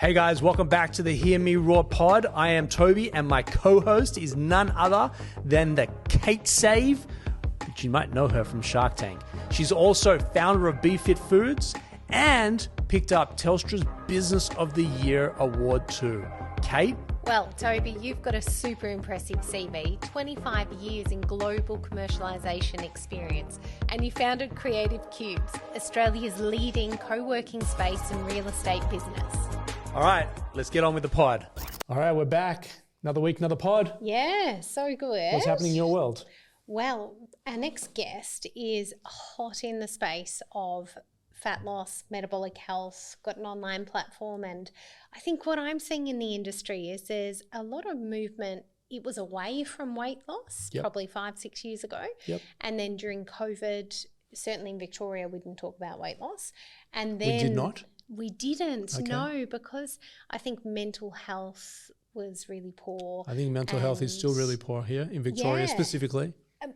Hey guys, welcome back to the Hear Me Roar pod. I am Toby and my co-host is none other than the Kate Save, which you might know her from Shark Tank. She's also founder of BeFit Foods and picked up Telstra's Business of the Year award too. Kate? Well, Toby, you've got a super impressive CV, 25 years in global commercialisation experience, and you founded Creative Cubes, Australia's leading co-working space and real estate business. All right, let's get on with the pod. All right, we're back. Another week, another pod. Yeah, so good. What's happening in your world? Well, our next guest is hot in the space of fat loss, metabolic health, got an online platform, and I think what I'm seeing in the industry is there's a lot of movement. It was away from weight loss probably 5-6 years ago. And then during COVID, certainly in Victoria, we didn't talk about weight loss. And then We did not? We didn't, Okay. No, because I think mental health was really poor. I think mental health is still really poor here in Victoria specifically.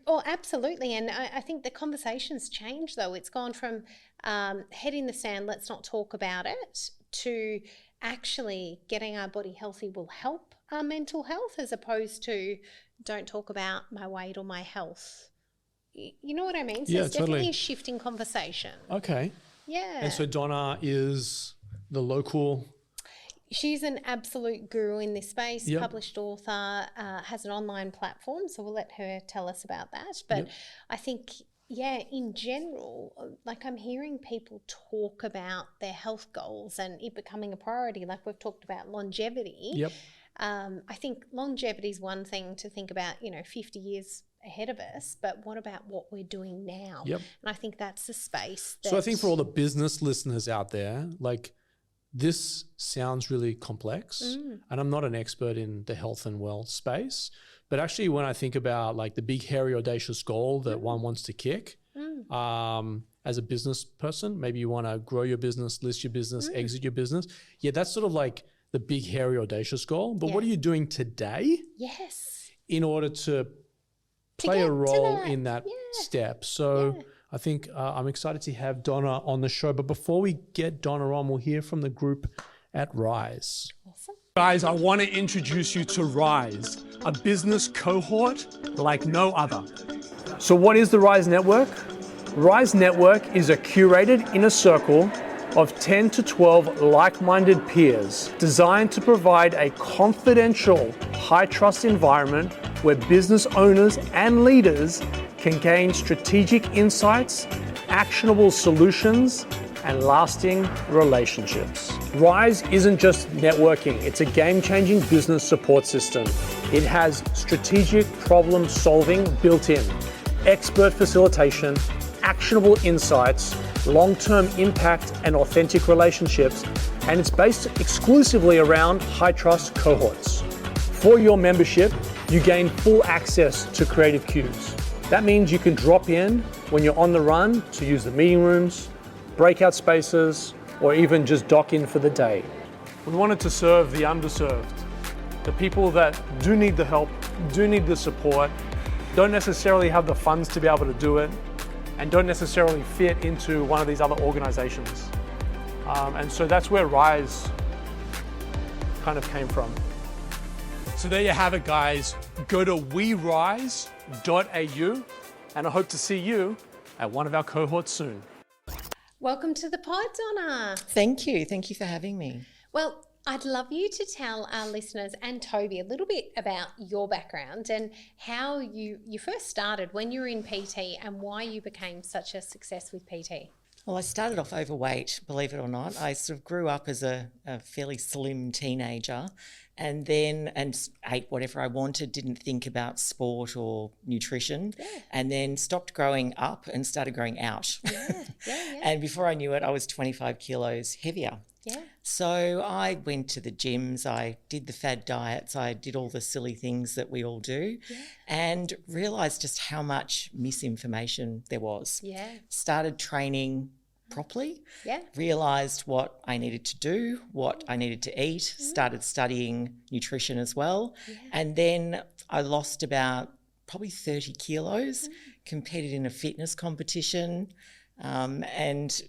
Oh, absolutely. And I think the conversation's changed, though. It's gone from head in the sand, let's not talk about it, to actually getting our body healthy will help our mental health, as opposed to don't talk about my weight or my health. You know what I mean? So Yeah, it's definitely totally. a shift in conversation. Okay. Yeah. And so Donna is the local... She's an absolute guru in this space, Yep. published author, has an online platform, so we'll let her tell us about that. But I think, in general, like I'm hearing people talk about their health goals and it becoming a priority, like we've talked about longevity. Yep. I think longevity is one thing to think about, 50 years ahead of us, but what about what we're doing now? Yep. And I think that's the space that... So I think for all the business listeners out there, like this sounds really complex and I'm not an expert in the health and wealth space, but actually when I think about like the big, hairy, audacious goal that one wants to kick as a business person, maybe you want to grow your business, list your business, exit your business. Yeah, that's sort of like the big, hairy, audacious goal. But what are you doing today in order to play a role in that step? So I think I'm excited to have Donna on the show. But before we get Donna on, we'll hear from the group at Rise. Awesome. Guys, I want to introduce you to Rise, a business cohort like no other. So what is the Rise Network? Rise Network is a curated inner circle of 10 to 12 like-minded peers designed to provide a confidential, high-trust environment where business owners and leaders can gain strategic insights, actionable solutions, and lasting relationships. Rise isn't just networking, it's a game-changing business support system. It has strategic problem solving built in, expert facilitation, actionable insights, long-term impact and authentic relationships, and it's based exclusively around high-trust cohorts. For your membership, you gain full access to Creative Cubes. That means you can drop in when you're on the run to use the meeting rooms, breakout spaces, or even just dock in for the day. We wanted to serve the underserved, the people that do need the help, do need the support, don't necessarily have the funds to be able to do it, and don't necessarily fit into one of these other organizations. And so that's where Rise kind of came from. So there you have it, guys. Go to werise.au, and I hope to see you at one of our cohorts soon. Welcome to the pod, Donna. Thank you. Thank you for having me. Well, I'd love you to tell our listeners and Toby a little bit about your background and how you first started when you were in PT and why you became such a success with PT. Well, I started off overweight, believe it or not. I sort of grew up as a fairly slim teenager and ate whatever I wanted, didn't think about sport or nutrition, and then stopped growing up and started growing out. And before I knew it, I was 25 kilos heavier. So I went to the gyms, I did the fad diets, I did all the silly things that we all do and realised just how much misinformation there was. Started training properly, realised what I needed to do, what I needed to eat, started studying nutrition as well. And then I lost about probably 30 kilos, competed in a fitness competition, and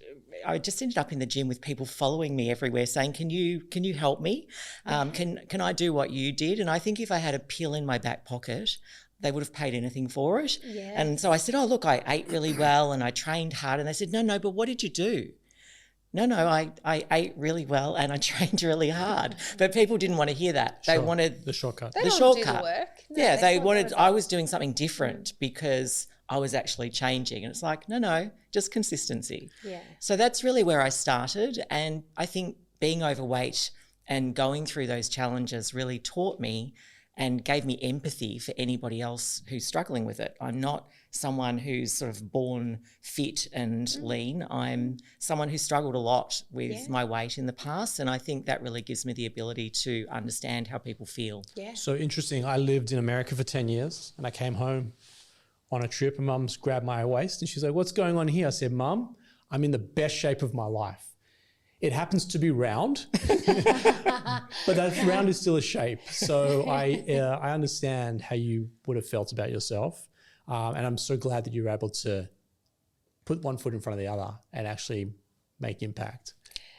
I just ended up in the gym with people following me everywhere saying, can you help me? Can I do what you did? And I think if I had a pill in my back pocket, they would have paid anything for it. Yeah. And so I said, oh, look, I ate really well and I trained hard. And they said, no, but what did you do? No, I ate really well and I trained really hard. But people didn't want to hear that. They wanted the shortcut. They the don't shortcut. do the work. No, Yeah, they want the wanted, I result. was doing something different because I was actually changing. And it's like, no, just consistency. Yeah. So that's really where I started. And I think being overweight and going through those challenges really taught me and gave me empathy for anybody else who's struggling with it. I'm not someone who's sort of born fit and lean. I'm someone who struggled a lot with my weight in the past. And I think that really gives me the ability to understand how people feel. Yeah. So interesting. I lived in America for 10 years and I came home on a trip and Mum's grabbed my waist and she's like, what's going on here? I said, Mum, I'm in the best shape of my life. It happens to be round, but that round is still a shape. So I understand how you would have felt about yourself. And I'm so glad that you were able to put one foot in front of the other and actually make impact.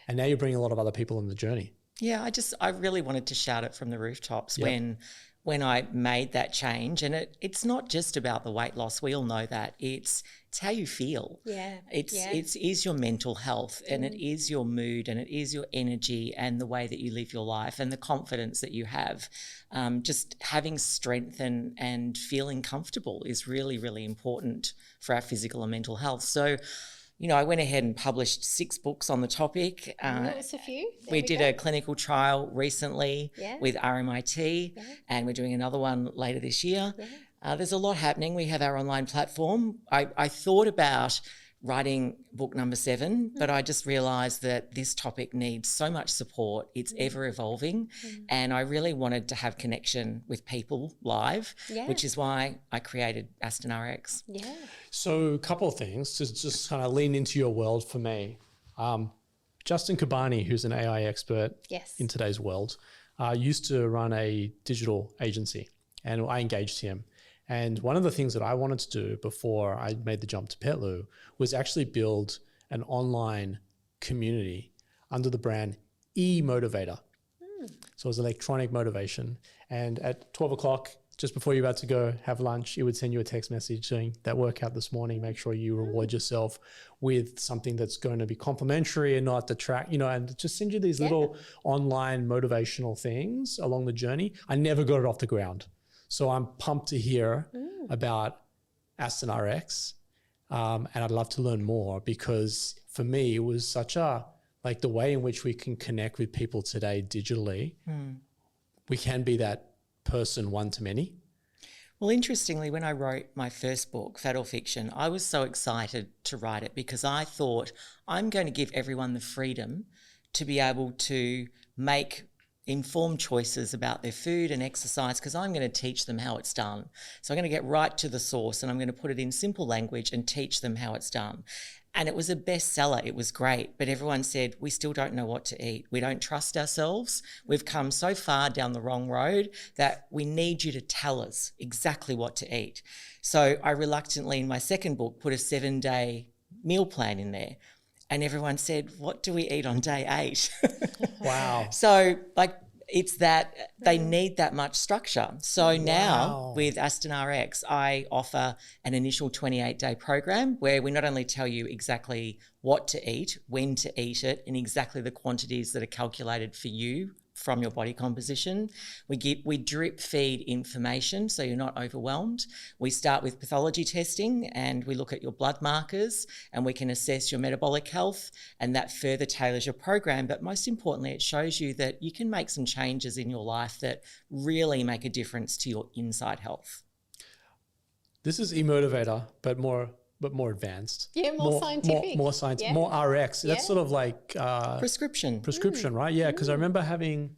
And now you're bringing a lot of other people on the journey. Yeah, I really wanted to shout it from the rooftops when I made that change. And it's not just about the weight loss. We all know that. It's how you feel. Yeah. It is your mental health and it is your mood and it is your energy and the way that you live your life and the confidence that you have. Just having strength and feeling comfortable is really, really important for our physical and mental health. So, I went ahead and published 6 books on the topic. That was a few. We did a clinical trial recently with RMIT and we're doing another one later this year. Yeah. There's a lot happening. We have our online platform. I thought about writing book number 7, but I just realised that this topic needs so much support. It's ever evolving and I really wanted to have connection with people live, which is why I created AstonRX. Yeah. So a couple of things to just kind of lean into your world for me. Justin Cabani, who's an AI expert in today's world, used to run a digital agency and I engaged him. And one of the things that I wanted to do before I made the jump to Petlu was actually build an online community under the brand eMotivator. So it was electronic motivation. And at 12 o'clock, just before you're about to go have lunch, it would send you a text message saying that workout this morning, make sure you reward yourself with something that's going to be complimentary and not detract, and just send you these little online motivational things along the journey. I never got it off the ground. So I'm pumped to hear about AstonRX, and I'd love to learn more because for me, it was such the way in which we can connect with people today digitally. We can be that person one to many. Well, interestingly, when I wrote my first book, Fat or Fiction, I was so excited to write it because I thought I'm going to give everyone the freedom to be able to make informed choices about their food and exercise because I'm going to teach them how it's done. So I'm going to get right to the source and I'm going to put it in simple language and teach them how it's done. And it was a bestseller. It was great. But everyone said, we still don't know what to eat. We don't trust ourselves. We've come so far down the wrong road that we need you to tell us exactly what to eat. So I reluctantly, in my second book, put a 7-day meal plan in there. And everyone said, what do we eat on day 8? Wow. So it's that they need that much structure. So now with AstonRX, I offer an initial 28-day program where we not only tell you exactly what to eat, when to eat it, and exactly the quantities that are calculated for you from your body composition. We drip feed information so you're not overwhelmed. We start with pathology testing and we look at your blood markers and we can assess your metabolic health, and that further tailors your program. But most importantly, it shows you that you can make some changes in your life that really make a difference to your inside health. This is eMotivator, but more advanced. Yeah, more scientific. More scientific, more RX. That's sort of like prescription, right? Yeah, because I remember having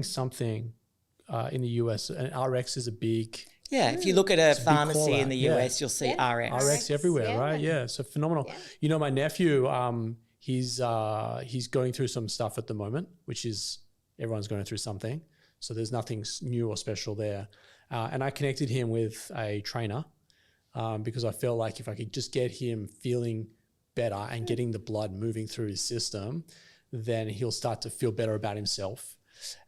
something in the US, and RX is a big. Yeah, if you look at a pharmacy in the Yeah. US, you'll see RX. RX everywhere, right? Yeah, so phenomenal. Yeah. My nephew, he's going through some stuff at the moment, which is everyone's going through something. So there's nothing new or special there. And I connected him with a trainer because I felt like if I could just get him feeling better and getting the blood moving through his system, then he'll start to feel better about himself.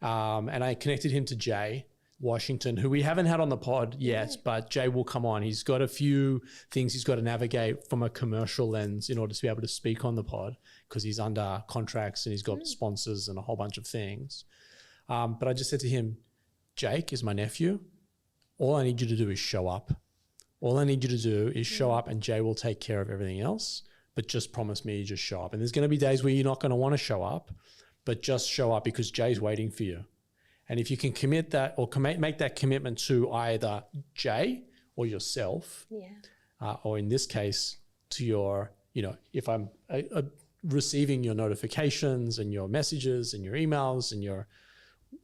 And I connected him to Jay Washington, who we haven't had on the pod yet, but Jay will come on. He's got a few things he's got to navigate from a commercial lens in order to be able to speak on the pod, because he's under contracts and he's got sponsors and a whole bunch of things. But I just said to him, Jake is my nephew. All I need you to do is show up. All I need you to do is show up, and Jay will take care of everything else. But just promise me you just show up. And there's going to be days where you're not going to want to show up, but just show up because Jay's waiting for you. And if you can commit that or make that commitment to either Jay or yourself, or in this case to your, if I'm receiving your notifications and your messages and your emails and your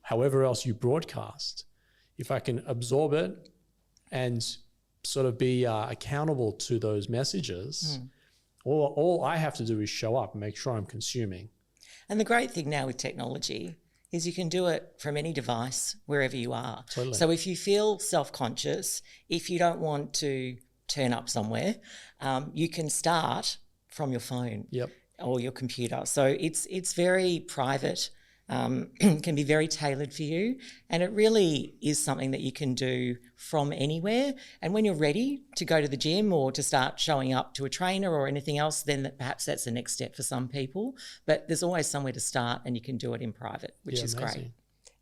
however else you broadcast, if I can absorb it and sort of be accountable to those messages, all I have to do is show up and make sure I'm consuming. And the great thing now with technology is you can do it from any device, wherever you are. Totally. So if you feel self-conscious, if you don't want to turn up somewhere, you can start from your phone or your computer. So it's very private, can be very tailored for you, and it really is something that you can do from anywhere. And when you're ready to go to the gym or to start showing up to a trainer or anything else, then perhaps that's the next step for some people. But there's always somewhere to start, and you can do it in private, which is amazing. great.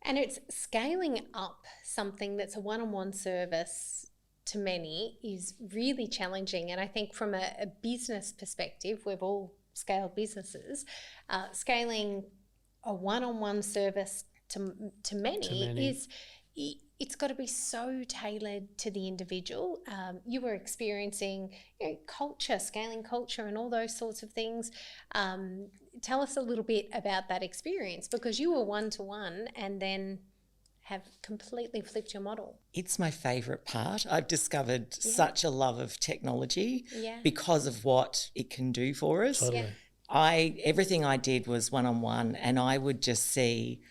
And it's scaling up something that's a one-on-one service to many is really challenging. And I think from a business perspective, we've all scaled businesses, scaling a one-on-one service to many is, it's got to be so tailored to the individual. You were experiencing culture, scaling culture and all those sorts of things. Tell us a little bit about that experience, because you were one-to-one and then have completely flipped your model. It's my favourite part. I've discovered such a love of technology because of what it can do for us. Totally. Everything I did was one-on-one, and I would just see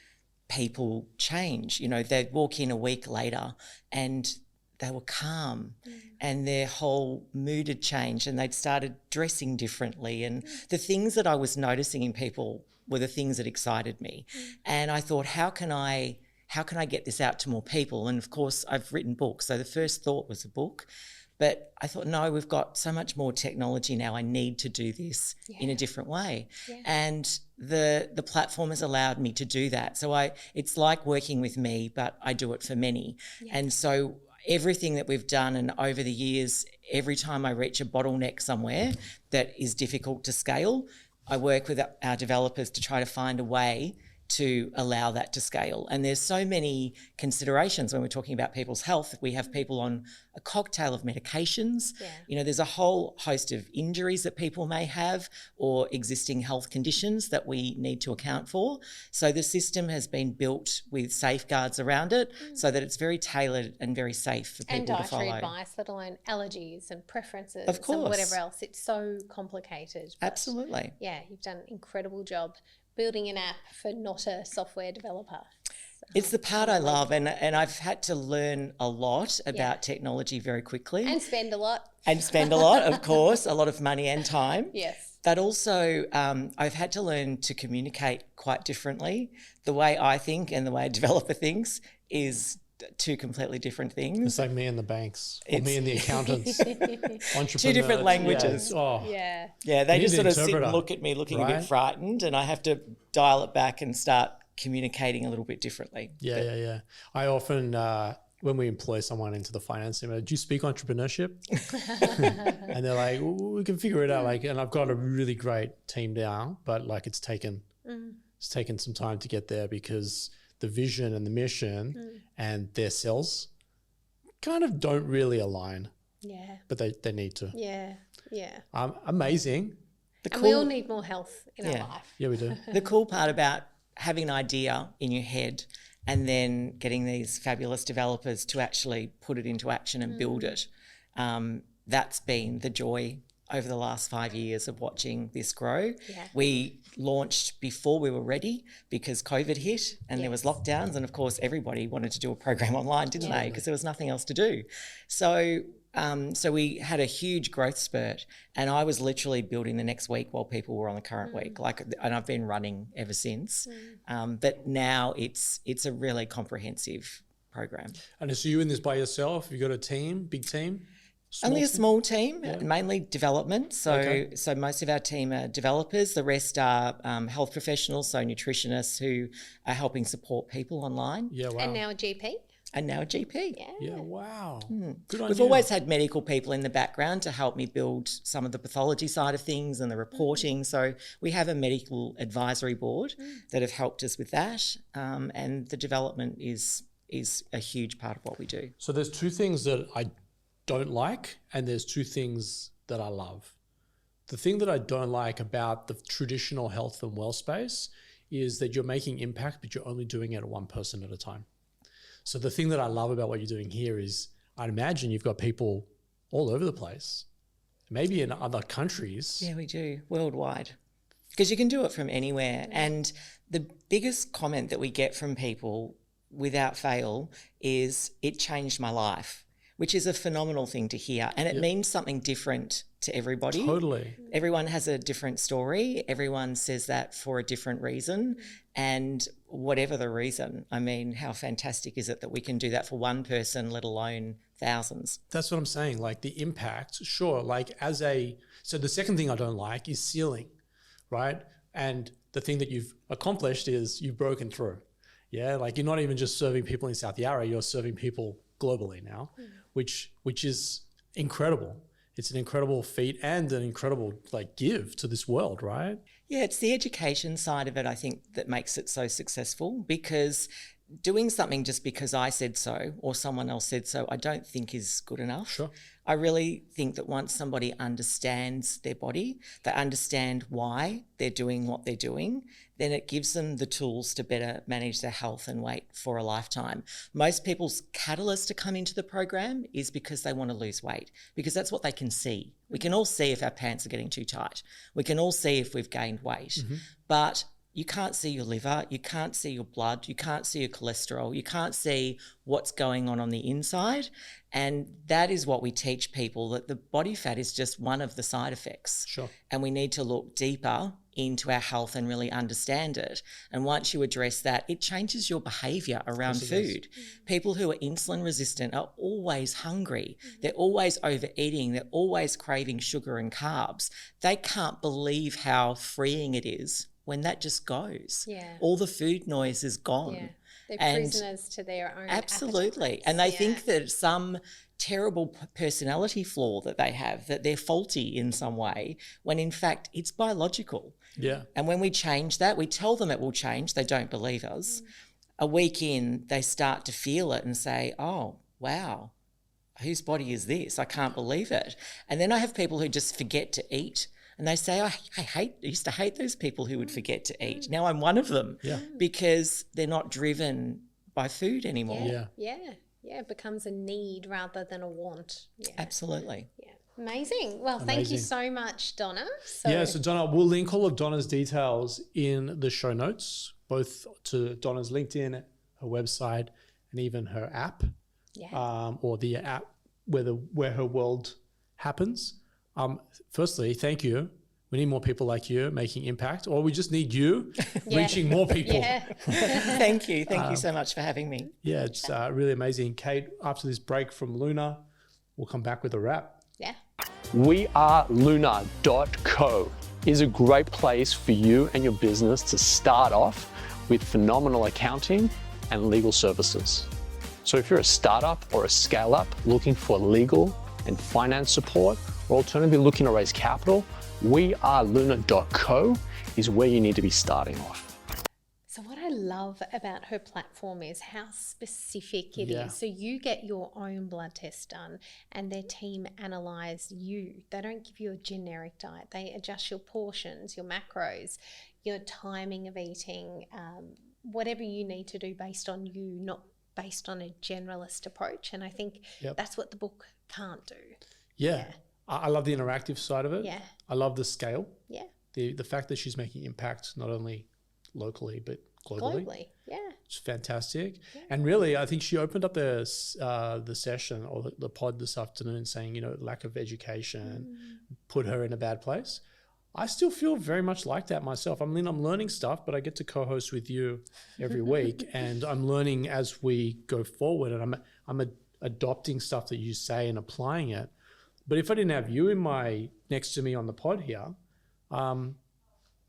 people change. They'd walk in a week later and they were calm and their whole mood had changed, and they'd started dressing differently. And the things that I was noticing in people were the things that excited me. And I thought, how can I get this out to more people? And of course, I've written books. So the first thought was a book. But I thought, no, we've got so much more technology now. I need to do this in a different way. Yeah. And the platform has allowed me to do that. So it's like working with me, but I do it for many. Yeah. And so everything that we've done, and over the years, every time I reach a bottleneck somewhere that is difficult to scale, I work with our developers to try to find a way to allow that to scale. And there's so many considerations when we're talking about people's health. We have people on a cocktail of medications. Yeah. There's a whole host of injuries that people may have or existing health conditions that we need to account for. So the system has been built with safeguards around it so that it's very tailored and very safe for people to follow. And dietary advice, let alone allergies and preferences of course. And whatever else. It's so complicated. Absolutely. Yeah, you've done an incredible job building an app for not a software developer. So, it's the part I love, and I've had to learn a lot about technology very quickly. And spend a lot. Of course, a lot of money and time. Yes. But also I've had to learn to communicate quite differently. The way I think and the way a developer thinks is two completely different things. It's like me and the banks, or me and the accountants. Two different languages. Yeah, they just sort of sit and look at me looking a bit frightened, and I have to dial it back and start communicating a little bit differently. Yeah. I often, when we employ someone into the finance team, do you speak entrepreneurship? And they're like, we can figure it out. And I've got a really great team now, but it's taken some time to get there, because the vision and the mission and their cells kind of don't really align. Yeah. But they need to. Yeah. Amazing. And we all need more health in our life. Yeah, we do. The cool part about having an idea in your head and then getting these fabulous developers to actually put it into action and build it, that's been the joy over the last 5 years of watching this grow. Yeah. We launched before we were ready because COVID hit and there was lockdowns, and of course everybody wanted to do a program online, didn't they? Because there was nothing else to do. So So we had a huge growth spurt, and I was literally building the next week while people were on the current week. And I've been running ever since. But now it's a really comprehensive program. And so you in this by yourself? You got a team, big team? Only a small team, mainly development. So most of our team are developers. The rest are health professionals, so nutritionists who are helping support people online. Yeah, wow. And now a GP. And now a GP. Yeah, wow. Good on We've you. always had medical people in the background to help me build some of the pathology side of things and the reporting. So we have a medical advisory board that have helped us with that. And the development is a huge part of what we do. So there's two things that I don't like, and there's two things that I love. The thing that I don't like about the traditional health and well space is that you're making impact, but you're only doing it one person at a time. So the thing that I love about what you're doing here is, I'd imagine you've got people all over the place, maybe in other countries. Yeah, we do, worldwide. Because you can do it from anywhere. And the biggest comment that we get from people without fail is, it changed my life, which is a phenomenal thing to hear. And it means something different to everybody. Totally. Everyone has a different story. Everyone says that for a different reason. And whatever the reason, I mean, how fantastic is it that we can do that for one person, let alone thousands? That's what I'm saying. Like the impact, sure. So the second thing I don't like is ceiling, right? And the thing that you've accomplished is you've broken through. Yeah. Like you're not even just serving people in South Yarra, you're serving people globally now, which is incredible. It's an incredible feat and an incredible give to this world, right? Yeah, it's the education side of it, I think, that makes it so successful, because doing something just because I said so or someone else said so, I don't think is good enough. Sure. I really think that once somebody understands their body, they understand why they're doing what they're doing, then it gives them the tools to better manage their health and weight for a lifetime. Most people's catalyst to come into the program is because they want to lose weight, because that's what they can see. We can all see if our pants are getting too tight. We can all see if we've gained weight, but you can't see your liver, you can't see your blood, you can't see your cholesterol, you can't see what's going on the inside. And that is what we teach people, that the body fat is just one of the side effects. Sure. And we need to look deeper into our health and really understand it. And once you address that, it changes your behaviour around food. People who are insulin resistant are always hungry. They're always overeating. They're always craving sugar and carbs. They can't believe how freeing it is when that just goes. Yeah. All the food noise is gone. Yeah. They're prisoners to their own Absolutely. appetites. And they think that some terrible personality flaw that they have, that they're faulty in some way, when in fact it's biological. Yeah. And when we change that, we tell them it will change. They don't believe us. A week in, they start to feel it and say, oh, wow, whose body is this? I can't believe it. And then I have people who just forget to eat. And they say, I used to hate those people who would forget to eat. Now I'm one of them because they're not driven by food anymore. Yeah. It becomes a need rather than a want. Yeah. Absolutely. Yeah. Amazing. Well, thank you so much, Donna. So Donna, we'll link all of Donna's details in the show notes, both to Donna's LinkedIn, her website, and even her app, or the app where her world happens. Firstly, thank you. We need more people like you making impact, or we just need you reaching more people. Thank you. Thank you so much for having me. Yeah, it's really amazing. Kate, after this break from Luna, we'll come back with a wrap. Yeah. WeAreLuna.co is a great place for you and your business to start off with phenomenal accounting and legal services. So if you're a startup or a scale-up looking for legal and finance support, or alternatively looking to raise capital, WeAreLuna.co is where you need to be starting off. So what I love about her platform is how specific it is. So you get your own blood test done and their team analyze you. They don't give you a generic diet. They adjust your portions, your macros, your timing of eating, whatever you need to do based on you, not based on a generalist approach. And I think that's what the book can't do. Yeah. I love the interactive side of it. Yeah. I love the scale. Yeah. The fact that she's making impact not only locally but globally. Yeah. It's fantastic. Yeah. And really, I think she opened up the session or the pod this afternoon saying, you know, lack of education put her in a bad place. I still feel very much like that myself. I mean, I'm learning stuff, but I get to co-host with you every week and I'm learning as we go forward, and I'm adopting stuff that you say and applying it. But if I didn't have you next to me on the pod here, I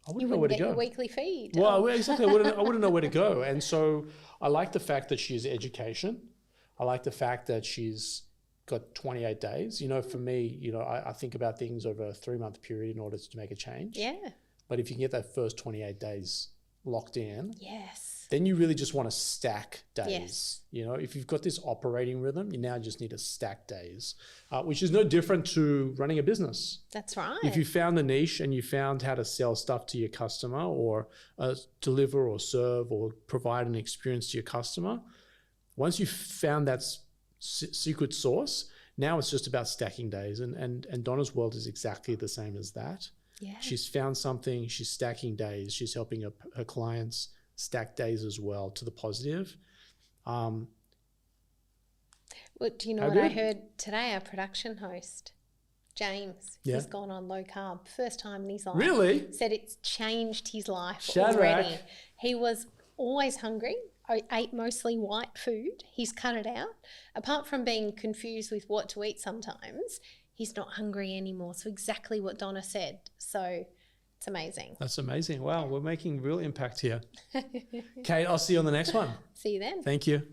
wouldn't know where to go. Your weekly feed. Well, exactly. I wouldn't know where to go. And so I like the fact that she's education. I like the fact that she's got 28 days. You know, for me, you know, I think about things over a 3-month period in order to make a change. Yeah. But if you can get that first 28 days locked in, yes, then you really just want to stack days. Yes. You know, if you've got this operating rhythm, you now just need to stack days, which is no different to running a business. That's right. If you found the niche and you found how to sell stuff to your customer or deliver or serve or provide an experience to your customer, once you've found that secret sauce, now it's just about stacking days. And Donna's world is exactly the same as that. Yeah. She's found something, she's stacking days, she's helping her clients stack days as well to the positive. Well, do you know what I heard today? Our production host, James, he's gone on low carb. First time in his life. Really? Said it's changed his life Shadrach. already. He was always hungry. I ate mostly white food. He's cut it out. Apart from being confused with what to eat sometimes, he's not hungry anymore. So exactly what Donna said. So it's amazing. That's amazing. Wow, we're making real impact here. Kate, I'll see you on the next one. See you then. Thank you.